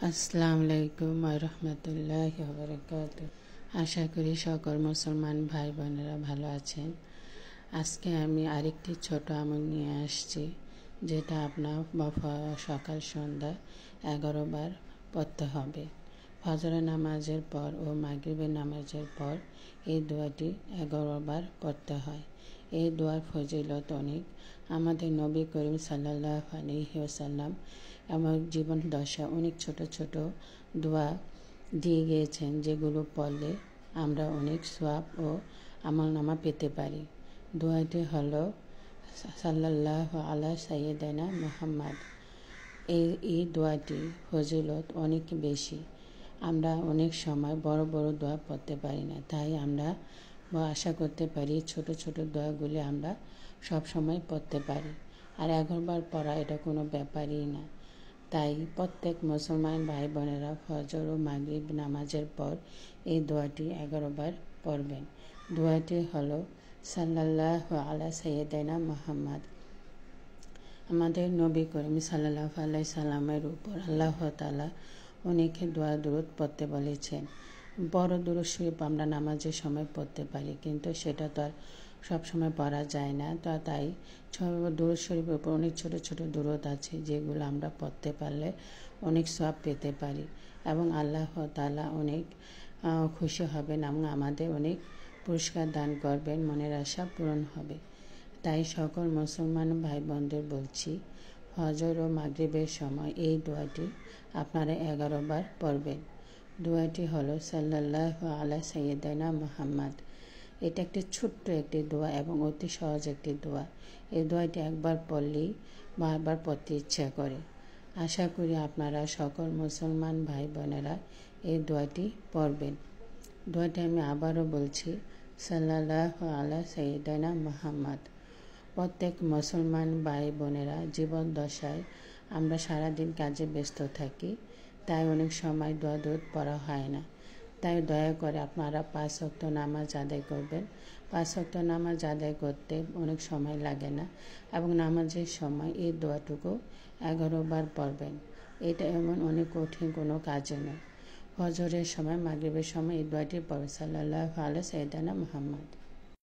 আসসালামু আলাইকুম ওয়া রাহমাতুল্লাহি ওয়া বারাকাতুহু। আশা করি সকল মুসলমান ভাই বোনেরা ভালো আছেন। আজকে আমি আরেকটি ছোট আমল নিয়ে আসছি, যেটা আপনার সকাল সন্ধ্যা 11 বার পড়তে হবে। ফজরের নামাজের পর ও মাগরিবের নামাজের পর এই দোয়াটি 11 বার পড়তে হয়। এই দোয়ার ফজিলত অনেক। আমাদের নবী করিম সাল্লাল্লাহু আলাইহি ওয়াসাল্লাম আমার জীবন দশা অনেক ছোট ছোট দোয়া দিয়ে গিয়েছেন, যেগুলো পড়লে আমরা অনেক সওয়াব ও আমলনামা পেতে পারি। দোয়াটি হলো সাল্লাল্লাহু আলা সাইয়্যিদানা মুহাম্মদ। এই দোয়াটি ফজিলত অনেক বেশি। আমরা অনেক সময় বড় বড় দোয়া পড়তে পারি না, তাই আমরা আশা করতে পারি ছোট ছোট দোয়াগুলি আমরা সব সময় পড়তে পারি। আর 11 বার পড়া এটা কোনো ব্যাপারই না। তাই প্রত্যেক মুসলমান ভাই বোনেরা ফজর ও মাগরিব নামাজের পর এই দোয়াটি 11 বার পড়বেন। দোয়াটি হলো সাল্লাল্লাহু আলা সাইয়্যিদানা মুহাম্মদ। আমাদের নবী করিম সাল্লাল্লাহু আলাইহি সাল্লামের উপর আল্লাহ তাআলা অনেক দোয়া দুরূদ পড়তে বলেছেন। বড় দুরূদ শরীফ আমরা নামাজের সময় পড়তে পারি, কিন্তু সেটা তো আর সবসময় পড়া যায় না। তাই দুরূদ শরীফের উপর অনেক ছোট ছোট দুরূদ আছে, যেগুলো আমরা পড়তে পারলে অনেক সওয়াব পেতে পারি এবং আল্লাহ তাআলা অনেক খুশি হবেন এবং আমাদের অনেক পুরস্কার দান করবেন, মনের আশা পূরণ হবে। তাই সকল মুসলমান ভাই বোনদের বলছি, ফজর ও মাগরিবের সময় এই দোয়াটি আপনারা 11 বার পড়বেন। দোয়াটি হলো সাল্লাল্লাহু আলা সাইয়্যিদানা মুহাম্মদ। এটা একটি ছোট্ট একটি দোয়া এবং অতি সহজ একটি দোয়া। এই দোয়াটি একবার পড়লেই বারবার পড়তে ইচ্ছা করে। আশা করি আপনারা সকল মুসলমান ভাই বোনেরা এই দোয়াটি পড়বেন। দোয়াটি আমি আবারও বলছি, সাল্লাল্লাহু আলা সাইয়্যিদানা মুহাম্মদ। প্রত্যেক মুসলমান ভাই বোনেরা জীবন দশায় আমরা সারাদিন কাজে ব্যস্ত থাকি, তাই অনেক সময় দোয়া দুরূদ পড়া হয় না। তাই দয়া করে আপনারা 5 ওয়াক্ত নামাজ আদায় করবেন। 5 ওয়াক্ত নামাজ আদায় করতে অনেক সময় লাগে না এবং নামাজের সময় এই দোয়াটুকু 11 বার পড়বেন। এটা এমন অনেক কঠিন কোনো কাজে নয়। ফজরের সময় মাগরিবের সময় এই দোয়াটি পড়বেন, সাল্লাল্লাহু আলা সাইয়্যিদানা মুহাম্মদ।